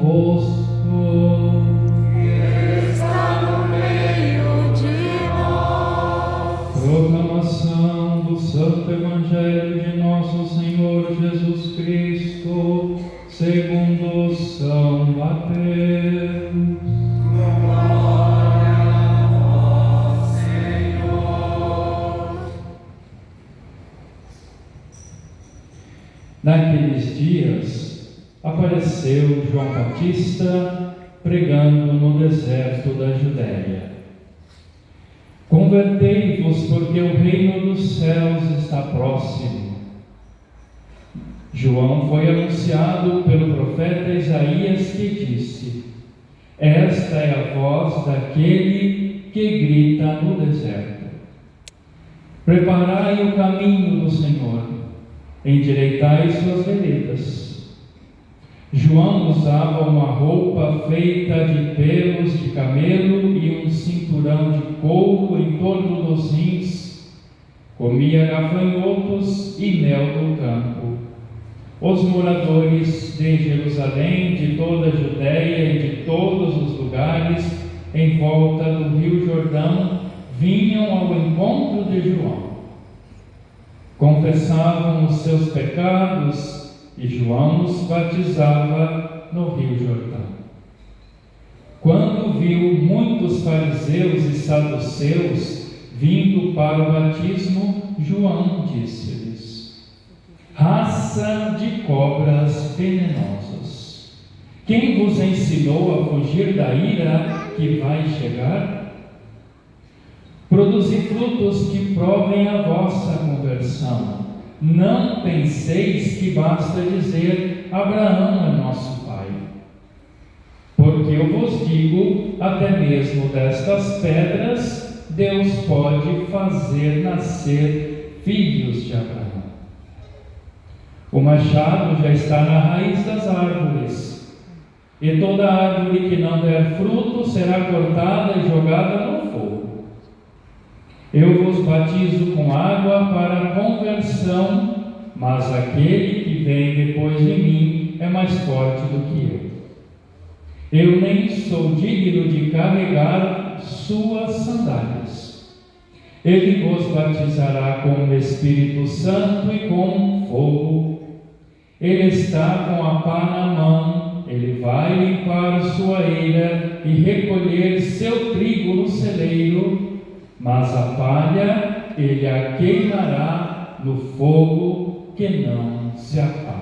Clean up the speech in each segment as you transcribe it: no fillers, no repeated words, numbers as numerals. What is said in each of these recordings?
convosco. Ele está no meio de nós. Proclamação do Santo Evangelho de nosso Senhor Jesus Cristo, segundo São Mateus. Glória a vós, Senhor. Naqueles dias, apareceu João Batista pregando no deserto da Judéia: convertei-vos, porque o reino dos céus está próximo. João foi anunciado pelo profeta Isaías, que disse: esta é a voz daquele que grita no deserto: preparai o caminho do Senhor, endireitai suas veredas. João usava uma roupa feita de pelos de camelo e um cinturão de couro em torno dos rins. Comia gafanhotos e mel do campo. Os moradores de Jerusalém, de toda a Judéia e de todos os lugares em volta do rio Jordão vinham ao encontro de João. Confessavam os seus pecados e João os batizava no rio Jordão. Quando viu muitos fariseus e saduceus vindo para o batismo, João disse-lhes: raça de cobras venenosas, quem vos ensinou a fugir da ira que vai chegar? Produzi frutos que provem a vossa conversão. Não penseis que basta dizer: Abraão é nosso pai. Porque eu vos digo, até mesmo destas pedras, Deus pode fazer nascer filhos de Abraão. O machado já está na raiz das árvores, e toda árvore que não der fruto será cortada e jogada no fogo. Eu vos batizo com água para a conversão, mas aquele que vem depois de mim é mais forte do que eu. Eu nem sou digno de carregar suas sandálias. Ele vos batizará com o Espírito Santo e com fogo. Ele está com a pá na mão, ele vai limpar sua eira e recolher seu trigo no celeiro, mas a palha ele a queimará no fogo que não se apaga.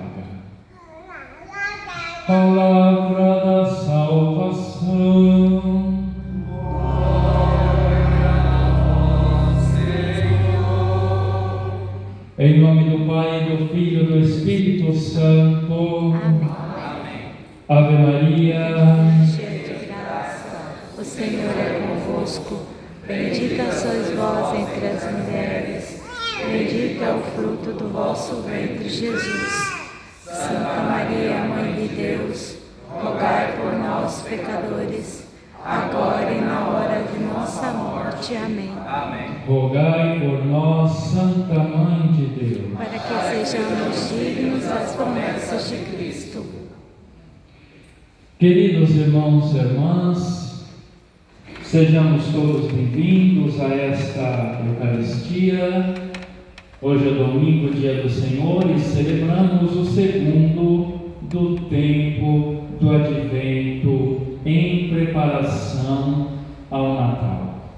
Palavra da salvação. Glória a vós, Senhor. Em nome do Pai, do Filho e do Espírito Santo. Amém. Ave Maria, Cheia de graça, o Senhor é convosco. Bendita sois vós entre as mulheres, bendito é o fruto do vosso ventre, Jesus. Santa Maria, Mãe de Deus, rogai por nós, pecadores, agora e na hora de nossa morte. Amém. rogai por nós, Santa Mãe de Deus, Para que sejamos dignos das promessas de Cristo. Queridos irmãos e irmãs, sejamos todos bem-vindos a esta Eucaristia. Hoje é domingo, dia do Senhor, e celebramos o segundo do tempo do Advento em preparação ao Natal.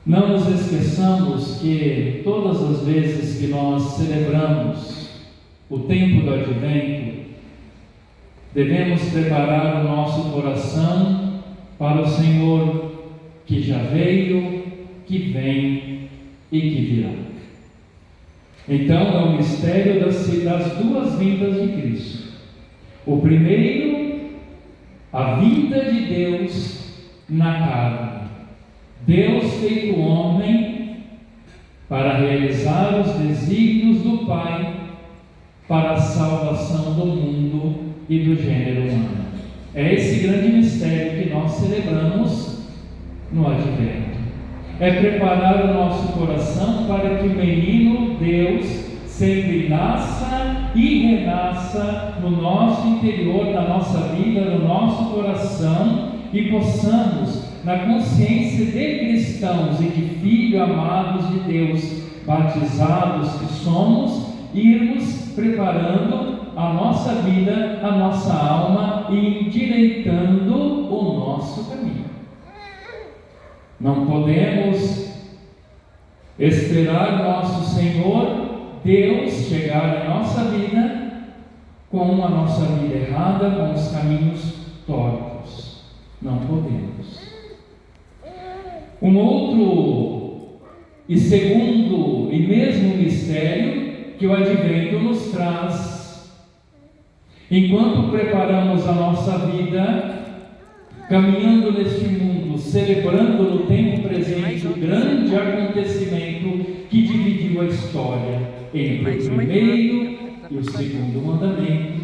Não nos esqueçamos que todas as vezes que nós celebramos o tempo do Advento, devemos preparar o nosso coração para o Senhor que já veio, que vem e que virá. Então é o mistério das duas vindas de Cristo. O primeiro, a vinda de Deus na carne. Deus feito homem para realizar os desígnios do Pai para a salvação do mundo e do gênero humano. É esse grande mistério que nós celebramos no Advento. É preparar o nosso coração para que o menino Deus sempre nasça e renasça no nosso interior, na nossa vida, no nosso coração, e possamos, na consciência de cristãos e de filhos amados de Deus, batizados que somos, irmos preparando a nossa vida, a nossa alma e endireitando o nosso caminho. Não podemos esperar nosso Senhor Deus chegar em nossa vida com a nossa vida errada, com os caminhos tortos. Não podemos. Um outro e segundo e mesmo mistério que o Advento nos traz, enquanto preparamos a nossa vida, caminhando neste mundo, celebrando no tempo presente o grande acontecimento que dividiu a história entre o primeiro e o segundo mandamento,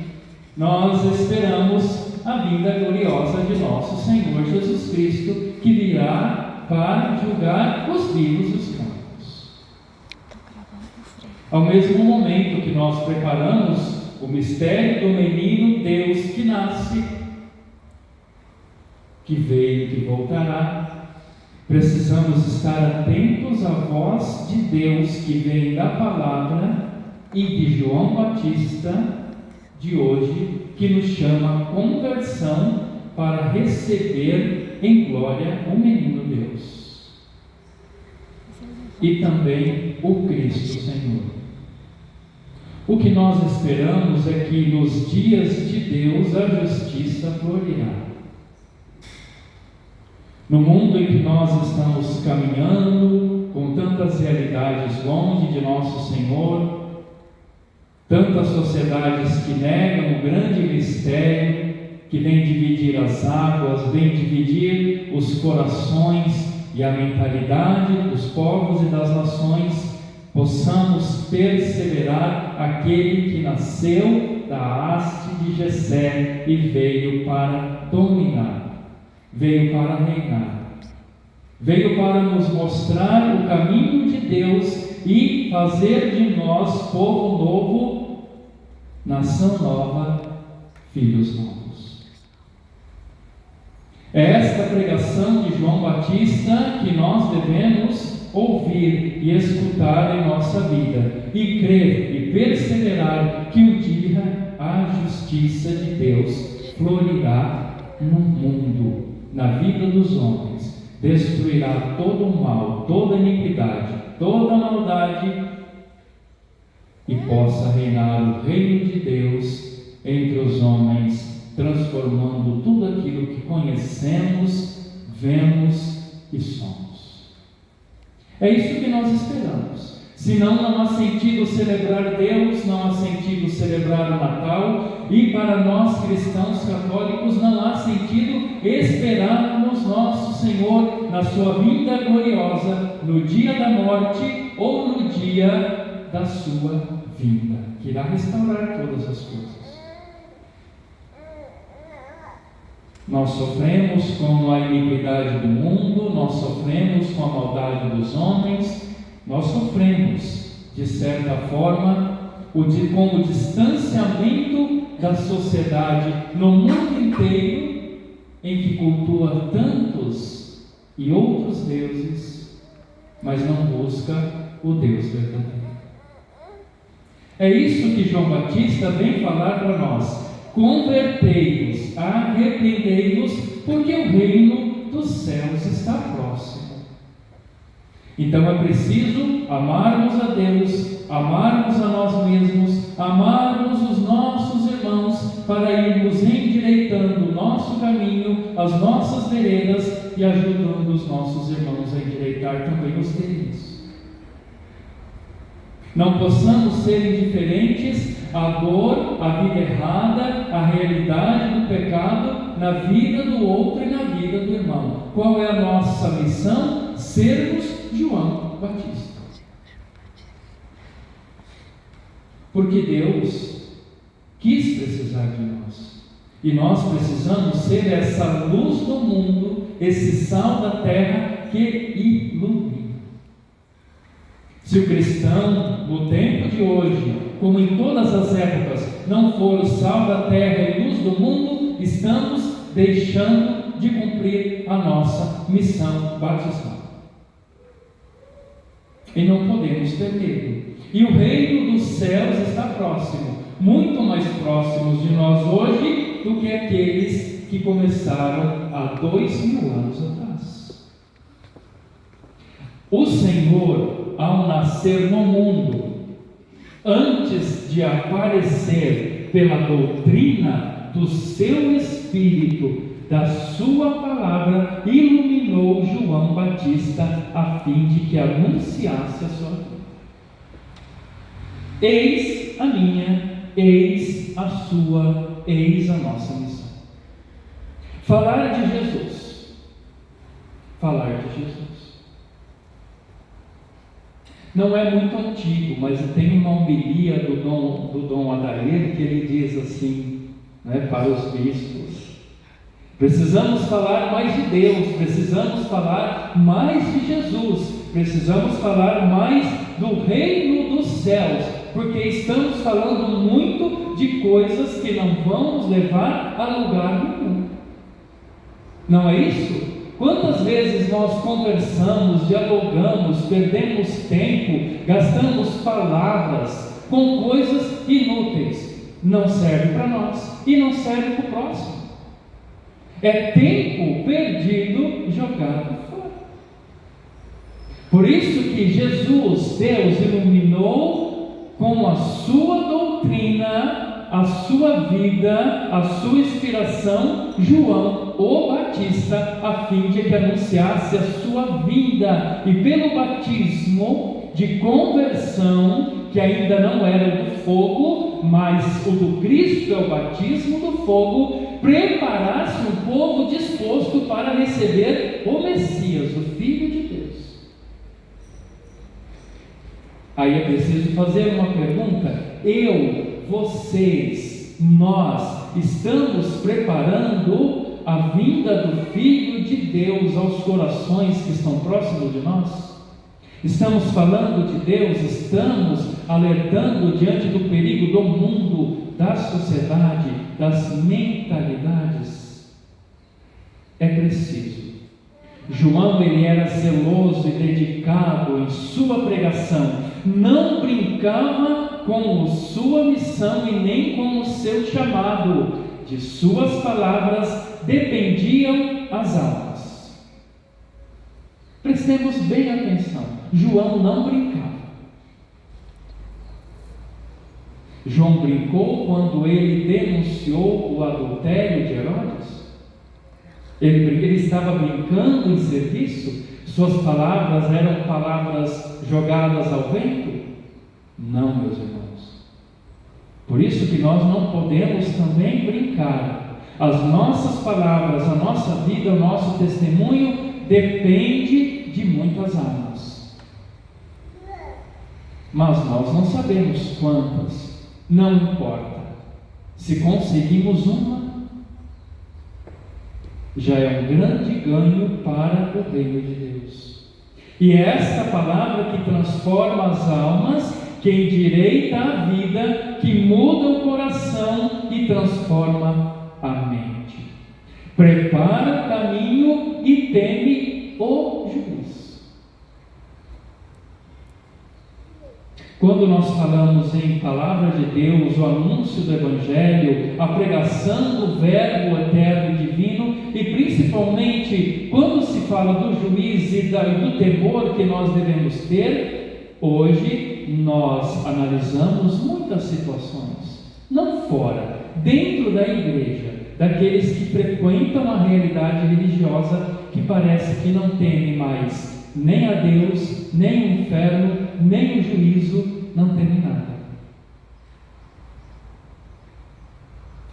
nós esperamos a vinda gloriosa de nosso Senhor Jesus Cristo, que virá para julgar os vivos e os mortos. Ao mesmo momento que nós preparamos o mistério do menino Deus que nasce, que veio e que voltará, precisamos estar atentos à voz de Deus que vem da palavra e de João Batista de hoje, que nos chama a conversão para receber em glória o menino Deus e também o Cristo Senhor. O que nós esperamos é que nos dias de Deus a justiça florirá. No mundo em que nós estamos caminhando, com tantas realidades longe de nosso Senhor, tantas sociedades que negam o grande mistério, que vem dividir as águas, vem dividir os corações e a mentalidade dos povos e das nações, possamos perseverar aquele que nasceu da haste de Jessé e veio para dominar, veio para reinar, veio para nos mostrar o caminho de Deus e fazer de nós povo novo, nação nova, filhos novos. É esta pregação de João Batista que nós devemos ouvir e escutar em nossa vida, e crer e perseverar que um dia a justiça de Deus florirá no mundo, na vida dos homens, destruirá todo o mal, toda a iniquidade, toda a maldade, e possa reinar o reino de Deus entre os homens, transformando tudo aquilo que conhecemos, vemos e somos. É isso que nós esperamos. Senão não há sentido celebrar Deus, não há sentido celebrar o Natal, e para nós cristãos católicos não há sentido esperarmos nosso Senhor na sua vinda gloriosa, no dia da morte ou no dia da sua vinda, que irá restaurar todas as coisas. Nós sofremos com a iniquidade do mundo, nós sofremos com a maldade dos homens, nós sofremos, de certa forma, com o distanciamento da sociedade no mundo inteiro, em que cultua tantos e outros deuses, mas não busca o Deus verdadeiro. É isso que João Batista vem falar para nós. Convertei-vos, arrependei-vos, porque o reino dos céus está próximo. Então é preciso amarmos a Deus, amarmos a nós mesmos, amarmos os nossos irmãos, para irmos endireitando o nosso caminho, as nossas veredas, e ajudando os nossos irmãos a endireitar também os deles. Não possamos ser indiferentes à dor, à vida errada, à realidade do pecado na vida do outro e na vida do irmão. Qual é a nossa missão? Sermos João Batista. Porque Deus quis precisar de nós. E nós precisamos ser essa luz do mundo, esse sal da terra que ilumina. Se o cristão, no tempo de hoje, como em todas as épocas, não for o sal da terra e luz do mundo, estamos deixando de cumprir a nossa missão batismal. E não podemos ter medo. E o reino dos céus está próximo, muito mais próximos de nós hoje do que aqueles que começaram há 2000 anos atrás. O Senhor, ao nascer no mundo, antes de aparecer pela doutrina do seu Espírito, da sua palavra, iluminou João Batista a fim de que anunciasse a sua vida. Eis a minha, eis a sua, eis a nossa missão. Falar de Jesus. Falar de Jesus. Não é muito antigo, mas tem uma homilia do Dom Adair que ele diz assim, para os bispos: precisamos falar mais de Deus, precisamos falar mais de Jesus, precisamos falar mais do reino dos céus, porque estamos falando muito de coisas que não vão nos levar a lugar nenhum. Não é isso? Quantas vezes nós conversamos, dialogamos, perdemos tempo, gastamos palavras com coisas inúteis, não serve para nós e não serve para o próximo. É tempo perdido jogado fora. Por isso que Jesus, Deus, iluminou com a sua doutrina, a sua vida, a sua inspiração, João o Batista, a fim de que anunciasse a sua vinda, e pelo batismo de conversão, que ainda não era do fogo, mas o do Cristo é o batismo do fogo, preparasse um povo disposto para receber o Messias, o Filho de Deus. Aí é preciso fazer uma pergunta: vocês, nós estamos preparando a vinda do Filho de Deus aos corações que estão próximos de nós? Estamos falando de Deus, estamos alertando diante do perigo do mundo, da sociedade, das mentalidades? É preciso. João, ele era zeloso e dedicado em sua pregação, não brincava com a sua missão e nem com o seu chamado. De suas palavras dependiam as almas. Prestemos bem atenção. João não brincava. João brincou quando ele denunciou o adultério de Herodes? Ele estava brincando em serviço? Suas palavras eram palavras jogadas ao vento? Não, meus irmãos. Por isso que nós não podemos também brincar. As nossas palavras, a nossa vida, o nosso testemunho depende de muitas almas. Mas nós não sabemos quantas. Não importa. Se conseguimos uma, já é um grande ganho para o reino de Deus. E é esta palavra que transforma as almas, que endireita a vida, que muda o coração e transforma a mente. Prepara o caminho e teme o juiz. Quando nós falamos em palavra de Deus, o anúncio do Evangelho, a pregação do Verbo eterno e divino, e principalmente quando se fala do juiz e do temor que nós devemos ter, hoje nós analisamos muitas situações, não fora, dentro da igreja, daqueles que frequentam a realidade religiosa, que parece que não temem mais nem a Deus, nem o inferno, nem o juízo, não temem nada.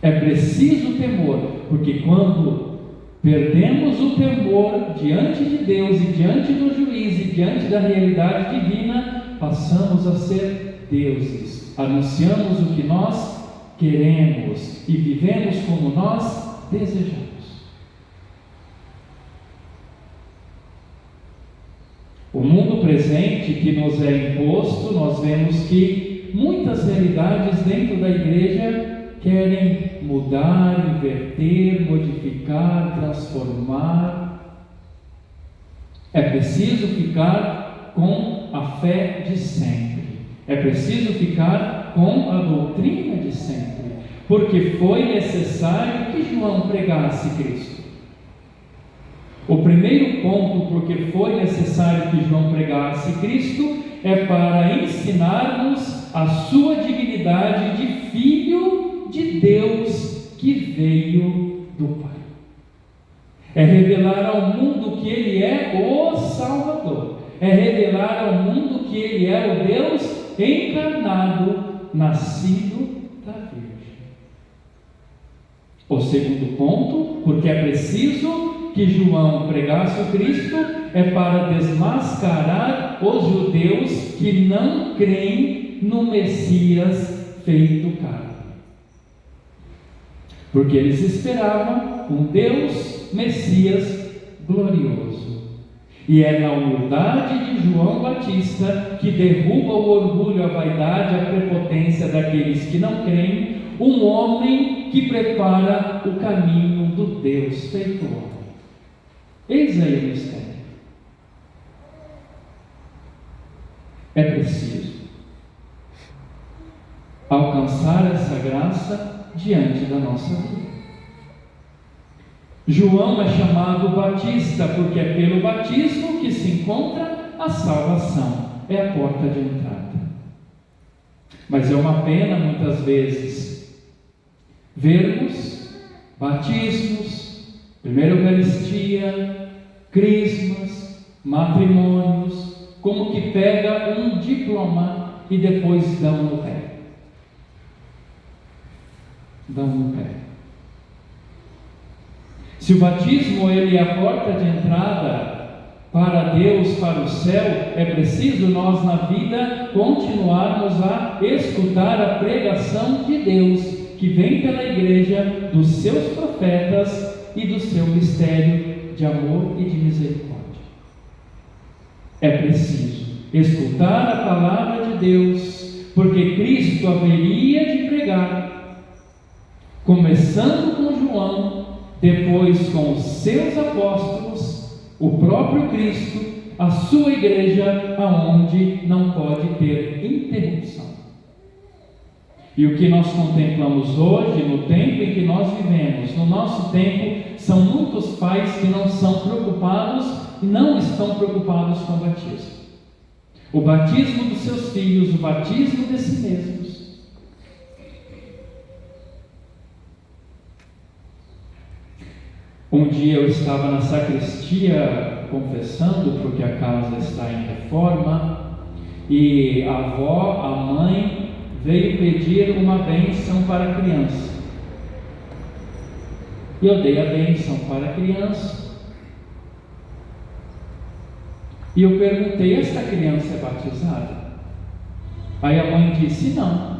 É preciso temor, porque quando perdemos o temor diante de Deus e diante do juiz e diante da realidade divina, passamos a ser deuses, anunciamos o que nós queremos e vivemos como nós desejamos. O mundo presente presente que nos é imposto, nós vemos que muitas realidades dentro da igreja querem mudar, inverter, modificar, transformar. É preciso ficar com a fé de sempre. É preciso ficar com a doutrina de sempre. Porque foi necessário que João pregasse Cristo. O primeiro ponto, porque foi necessário que João pregasse Cristo, é para ensinar-nos a sua dignidade de filho de Deus que veio do Pai. É revelar ao mundo que Ele é o Salvador. É revelar ao mundo que Ele é o Deus encarnado, nascido da Virgem. O segundo ponto, porque é preciso que João pregasse o Cristo, é para desmascarar os judeus que não creem no Messias feito carne. Porque eles esperavam um Deus Messias glorioso. E é na humildade de João Batista que derruba o orgulho, a vaidade, a prepotência daqueles que não creem, um homem que prepara o caminho do Deus feito homem. Eis aí o mistério. É preciso alcançar essa graça diante da nossa vida. João é chamado Batista porque é pelo batismo que se encontra a salvação. É a porta de entrada. Mas é uma pena muitas vezes vermos batismos, primeira Eucaristia, crismas, matrimônios, como que pega um diploma e depois dão no pé. Dão no pé. Se o batismo ele é a porta de entrada para Deus, para o céu, é preciso nós na vida continuarmos a escutar a pregação de Deus, que vem pela igreja, dos seus profetas e do seu mistério de amor e de misericórdia. É preciso escutar a palavra de Deus, porque Cristo haveria de pregar, começando com João, depois com os seus apóstolos, o próprio Cristo, a sua igreja, aonde não pode ter interrupção. E o que nós contemplamos hoje, no tempo em que nós vivemos, no nosso tempo, são muitos pais que não são preocupados e não estão preocupados com o batismo. O batismo dos seus filhos, o batismo de si mesmos. Um dia eu estava na sacristia confessando, porque a casa está em reforma, e a avó, a mãe, veio pedir uma bênção para a criança. E eu dei a bênção para a criança. E eu perguntei: esta criança é batizada? Aí a mãe disse: não.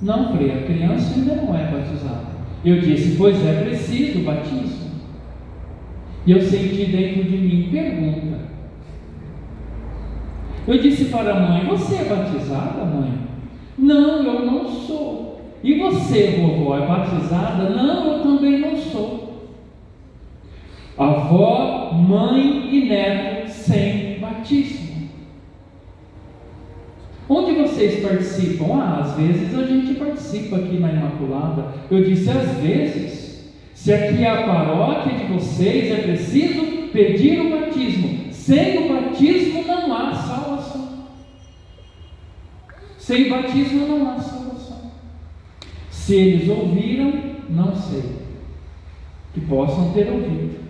Não, Frei, a criança ainda não é batizada. Eu disse: pois é preciso o batismo. E eu senti dentro de mim pergunta. Eu disse para a mãe: você é batizada, mãe? Não, eu não sou. E você, vovó, é batizada? Não, eu também não sou. Avó, mãe e neto sem batismo. Onde vocês participam? Às vezes a gente participa aqui na Imaculada. Eu disse: às vezes. Se aqui é a paróquia de vocês, é preciso pedir o batismo. Sem o batismo não há salvação. Sem batismo não há salvação. Se eles ouviram, não sei. Que possam ter ouvido.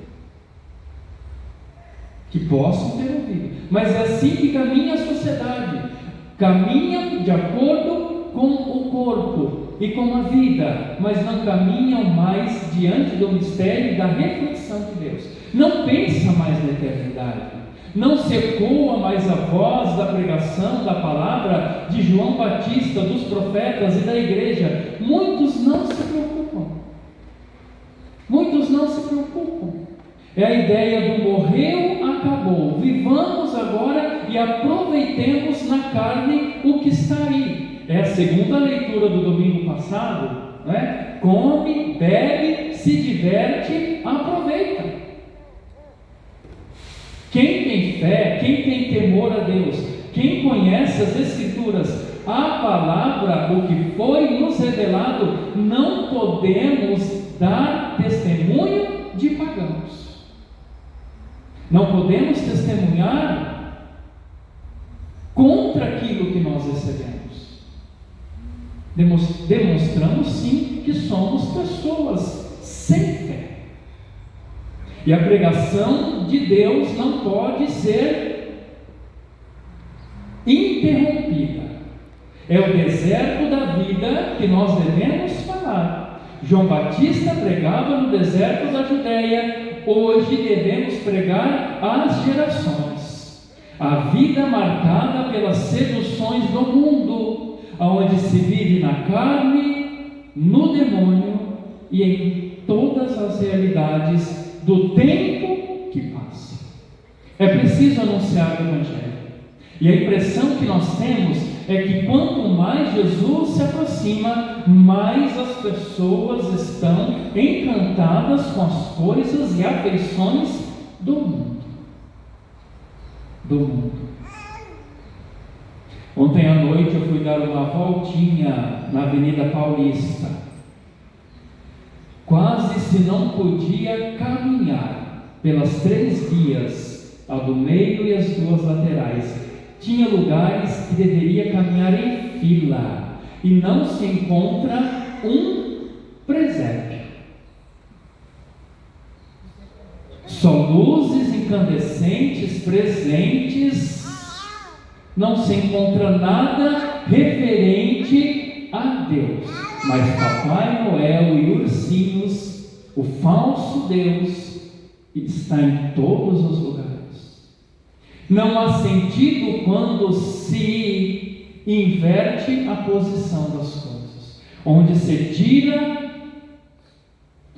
Que possam ter ouvido. Mas é assim que caminha a sociedade. Caminha de acordo com o corpo e com a vida, mas não caminham mais diante do mistério da reflexão de Deus. Não pensa mais na eternidade. Não se ecoa mais a voz da pregação, da palavra de João Batista, dos profetas e da igreja. Muitos não se preocupam. Muitos não se preocupam. É a ideia do morreu, acabou. Vivamos agora e aproveitemos na carne o que está aí. É a segunda leitura do domingo passado, né? Come, bebe, se diverte, aproveita. Quem tem fé, quem tem temor a Deus, quem conhece as Escrituras, a palavra, o que foi nos revelado, não podemos dar testemunho de pagãos. Não podemos testemunhar contra aquilo que nós recebemos. Demonstramos sim que somos pessoas sem fé. E a pregação de Deus não pode ser interrompida. É o deserto da vida que nós devemos falar. João Batista pregava no deserto da Judéia. Hoje devemos pregar às gerações. A vida marcada pelas seduções do mundo, onde se vive na carne, no demônio e em todas as realidades do tempo que passa. É preciso anunciar o Evangelho. E a impressão que nós temos é que quanto mais Jesus se aproxima, mais as pessoas estão encantadas com as coisas e afeições do mundo. Ontem à noite eu fui dar uma voltinha na Avenida Paulista. Quase se não podia caminhar pelas 3 vias, a do meio e as 2 laterais. Tinha lugares que deveria caminhar em fila e não se encontra um presépio. Só luzes incandescentes presentes, não se encontra nada referente a Deus. Mas Papai Noel e ursinhos, o falso Deus, está em todos os lugares. Não há sentido quando se inverte a posição das coisas, onde se tira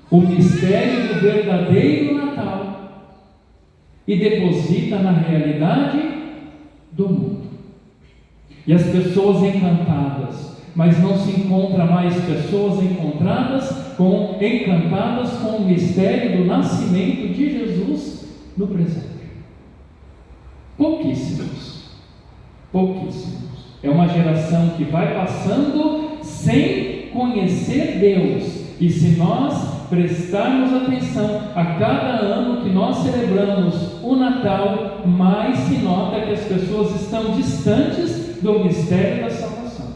o mistério do verdadeiro Natal e deposita na realidade do mundo. E as pessoas encantadas, mas não se encontra mais pessoas encantadas com o mistério do nascimento de Jesus no presépio. Pouquíssimos. É uma geração que vai passando sem conhecer Deus. E se nós prestarmos atenção a cada ano que nós celebramos o Natal, mais se nota que as pessoas estão distantes do mistério da salvação.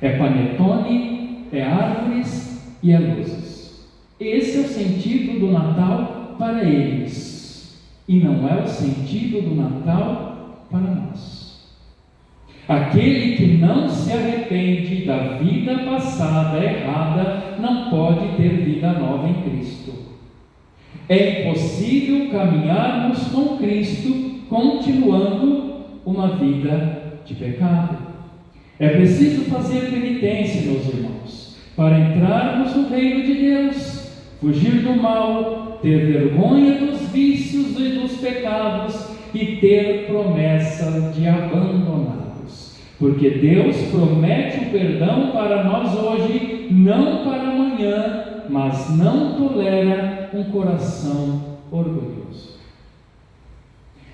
É panetone, é árvores e é luzes. Esse é o sentido do Natal para eles. E não é o sentido do Natal para nós. Aquele que não se arrepende da vida passada errada não pode ter vida nova em Cristo. É impossível caminharmos com Cristo continuando uma vida de pecado. É preciso fazer penitência, meus irmãos, para entrarmos no reino de Deus, fugir do mal, ter vergonha dos vícios e dos pecados e ter promessa de abandoná-los. Porque Deus promete o perdão para nós hoje, não para amanhã, mas não tolera um coração orgulhoso.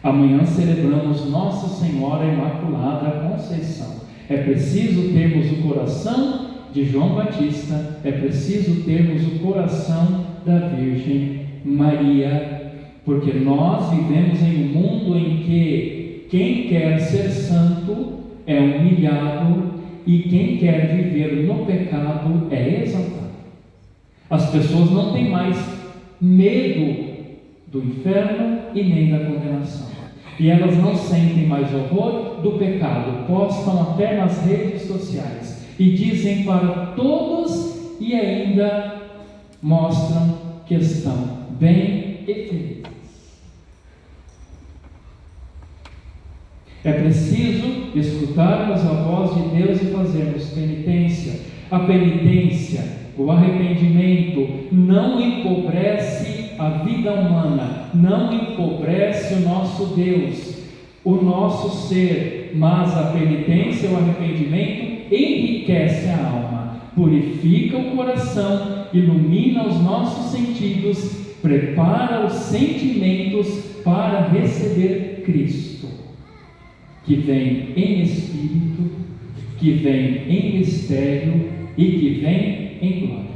Amanhã celebramos Nossa Senhora Imaculada Conceição. É preciso termos o coração de João Batista, é preciso termos o coração da Virgem Maria, porque nós vivemos em um mundo em que quem quer ser santo é humilhado e quem quer viver no pecado é exaltado. As pessoas não têm mais medo do inferno e nem da condenação, e elas não sentem mais horror do pecado, postam até nas redes sociais e dizem para todos e ainda mostram que estão bem e felizes. É preciso escutarmos a voz de Deus e fazermos penitência. A penitência, o arrependimento, não empobrece a vida humana não empobrece o nosso Deus, o nosso ser, mas a penitência e o arrependimento enriquece a alma, purifica o coração, ilumina os nossos sentidos, prepara os sentimentos para receber Cristo, que vem em Espírito, que vem em mistério e que vem em glória.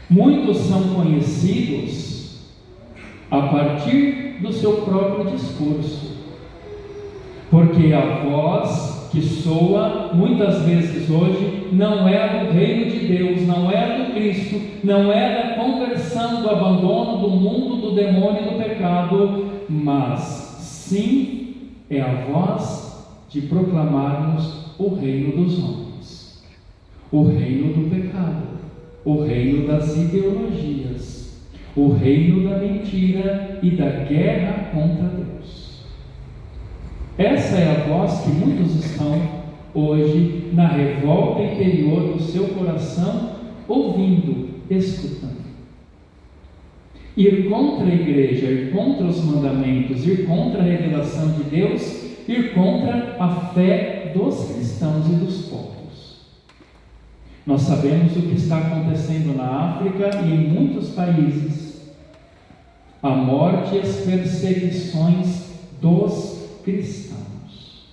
Muitos são conhecidos a partir do seu próprio discurso, porque a voz que soa muitas vezes hoje não é a do reino de Deus, não é a do Cristo, não é a da conversão, do abandono do mundo, do demônio e do pecado, mas sim é a voz de proclamarmos o reino dos homens, o reino do pecado, o reino das ideologias, o reino da mentira e da guerra contra Deus. Essa é a voz que muitos estão hoje na revolta interior do seu coração, ouvindo, escutando. Ir contra a igreja, ir contra os mandamentos, ir contra a revelação de Deus, ir contra a fé dos cristãos e dos povos. Nós sabemos o que está acontecendo na África e em muitos países. A morte e as perseguições dos cristãos.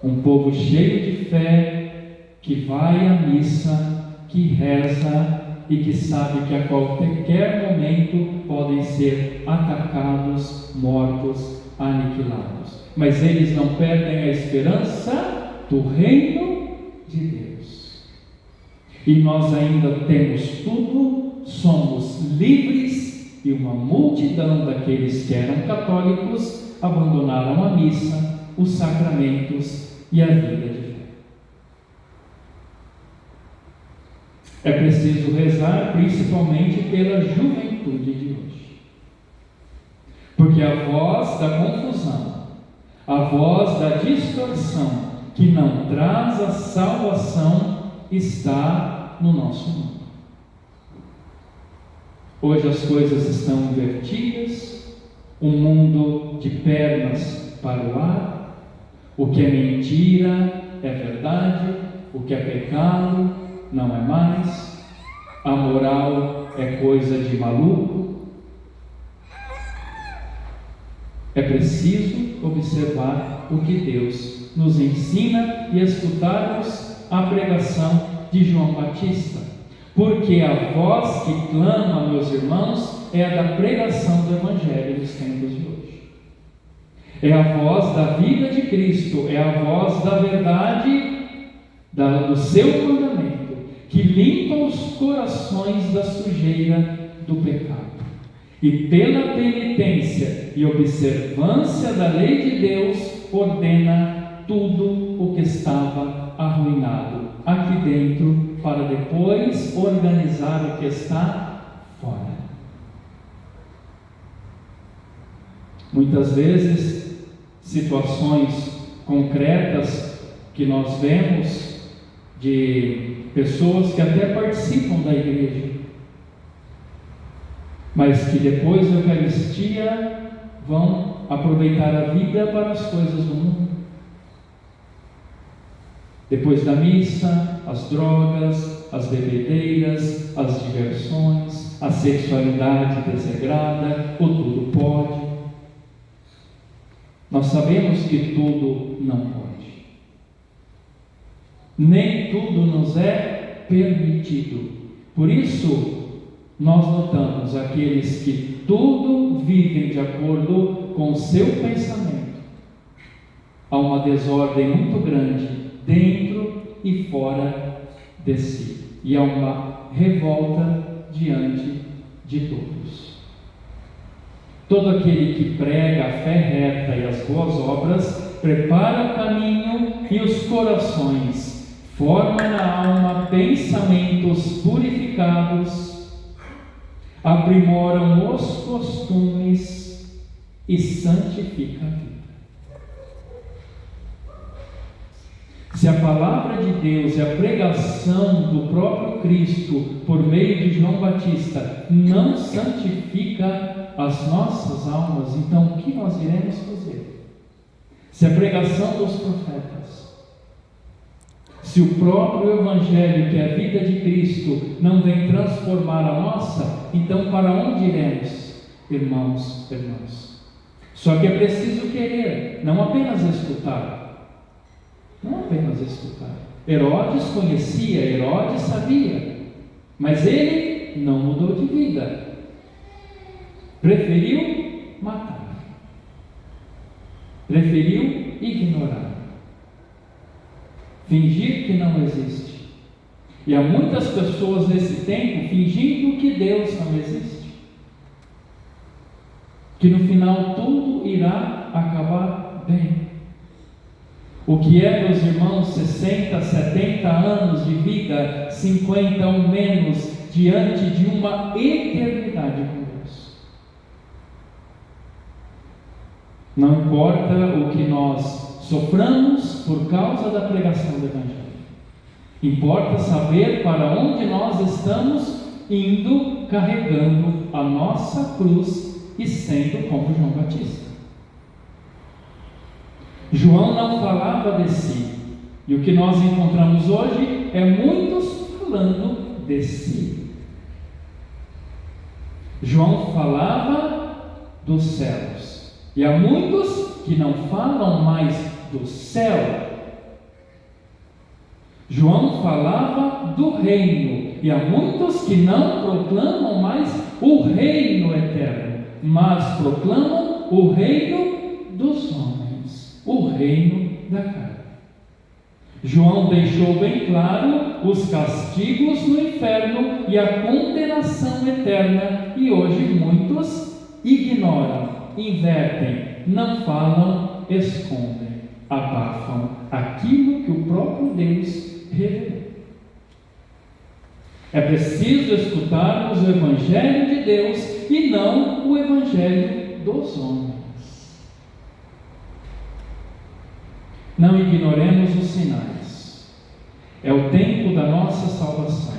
Um povo cheio de fé, que vai à missa, que reza e que sabe que a qualquer momento podem ser atacados, mortos, aniquilados. Mas eles não perdem a esperança do reino de Deus. E nós ainda temos tudo, somos livres, e uma multidão daqueles que eram católicos abandonaram a missa, os sacramentos e a vida de fé. É preciso rezar principalmente pela juventude de hoje, porque a voz da confusão, a voz da distorção, que não traz a salvação, está no nosso mundo. Hoje as coisas estão invertidas, um mundo de pernas para o ar, o que é mentira é verdade, o que é pecado não é mais, a moral é coisa de maluco. É preciso observar o que Deus nos ensina e escutarmos a pregação de João Batista, porque a voz que clama, meus irmãos, é a da pregação do Evangelho nos tempos de hoje. É a voz da vida de Cristo, é a voz da verdade, do seu mandamento, que limpa os corações da sujeira do pecado. E pela penitência e observância da lei de Deus, ordena tudo o que estava arruinado aqui dentro, para depois organizar o que está fora. Muitas vezes, situações concretas que nós vemos de pessoas que até participam da igreja, mas que depois da Eucaristia vão aproveitar a vida para as coisas do mundo. Depois da missa, as drogas, as bebedeiras, as diversões, a sexualidade desregrada, o tudo pode. Nós sabemos que tudo não pode. Nem tudo nos é permitido. Por isso, nós notamos aqueles que tudo vivem de acordo com o seu pensamento. Há uma desordem muito grande dentro e fora de si. E há uma revolta diante de todos. Todo aquele que prega a fé reta e as boas obras, prepara o caminho e os corações, forma na alma pensamentos purificados, aprimoram os costumes e santifica a vida. Se a palavra de Deus e a pregação do próprio Cristo por meio de João Batista não santifica as nossas almas, então o que nós iremos fazer? Se a pregação dos profetas, se o próprio Evangelho, que é a vida de Cristo, não vem transformar a nossa, então para onde iremos, irmãos, irmãs? Só que é preciso querer, não apenas escutar. Não apenas escutar. Herodes conhecia, Herodes sabia, mas ele não mudou de vida. Preferiu matar. Preferiu ignorar. Fingir que não existe. E há muitas pessoas nesse tempo fingindo que Deus não existe. Que no final tudo irá acabar bem. O que é, meus irmãos, 60, 70 anos de vida, 50 ou menos, diante de uma eternidade com Deus? Não importa o que nós soframos por causa da pregação do Evangelho. Importa saber para onde nós estamos indo, carregando a nossa cruz e sendo como João Batista. João não falava de si, e o que nós encontramos hoje é muitos falando de si. João falava dos céus, e há muitos que não falam mais do céu. João falava do reino, e há muitos que não proclamam mais o reino eterno, mas proclamam o reino dos homens, o reino da carne. João deixou bem claro os castigos no inferno e a condenação eterna, e hoje muitos ignoram, invertem, não falam, escondem, abafam aquilo que o próprio Deus revelou. É preciso escutarmos o Evangelho de Deus e não o Evangelho dos homens. Não ignoremos os sinais. É o tempo da nossa salvação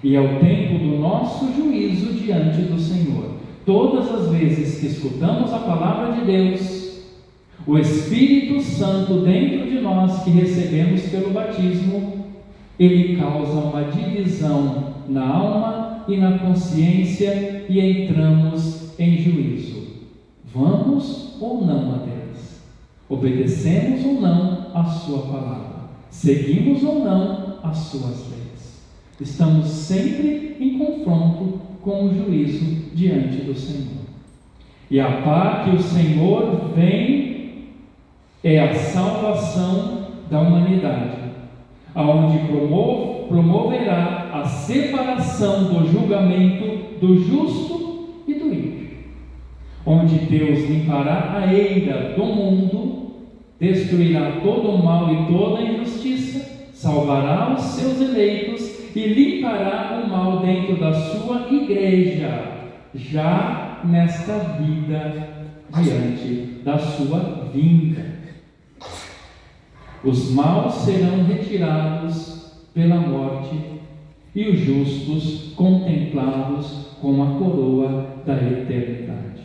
e é o tempo do nosso juízo diante do Senhor. Todas as vezes que escutamos a palavra de Deus, o Espírito Santo dentro de nós que recebemos pelo batismo, ele causa uma divisão na alma e na consciência e entramos em juízo. Vamos ou não a Deus? Obedecemos ou não a sua palavra? Seguimos ou não as suas leis? Estamos sempre em confronto com o juízo diante do Senhor. E a paz que o Senhor vem é a salvação da humanidade, aonde promoverá a separação do julgamento do justo e do ímpio, onde Deus limpará a eira do mundo, destruirá todo o mal e toda a injustiça, salvará os seus eleitos e limpará o mal dentro da sua igreja, já nesta vida, diante da sua vinda. Os maus serão retirados pela morte e os justos contemplados com a coroa da eternidade.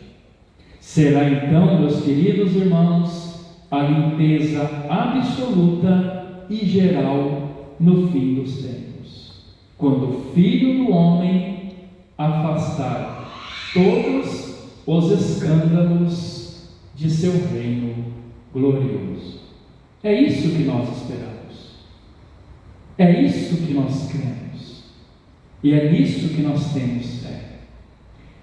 Será então, meus queridos irmãos, a limpeza absoluta e geral no fim dos tempos, quando o Filho do Homem afastar todos os escândalos de seu reino glorioso. É isso que nós esperamos. É isso que nós cremos. E é nisso que nós temos fé.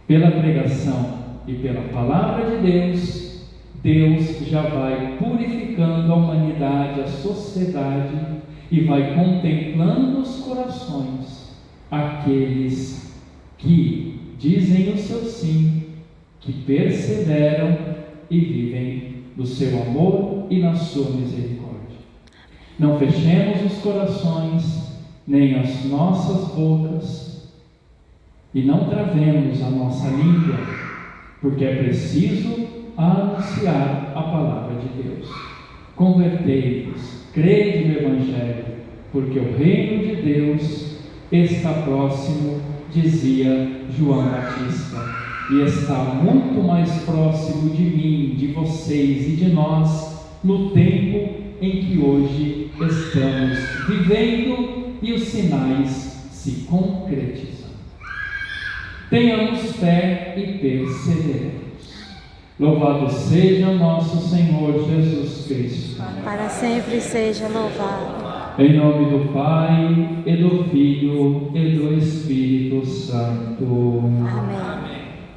Pela pregação e pela palavra de Deus, Deus já vai purificando a humanidade, a sociedade, e vai contemplando os corações, aqueles que dizem o seu sim, que perseveram e vivem do seu amor e na sua misericórdia. Não fechemos os corações, nem as nossas bocas, e não travemos a nossa língua, porque é preciso anunciar a palavra de Deus. convertei-vos, crede no Evangelho, porque o reino de Deus está próximo, dizia João Batista, e está muito mais próximo de mim, de vocês e de nós, no tempo em que hoje estamos vivendo e os sinais se concretizam. Tenhamos fé e perseveremos. Louvado seja o nosso Senhor Jesus Cristo. Para sempre seja louvado. Em nome do Pai, e do Filho, e do Espírito Santo. Amém.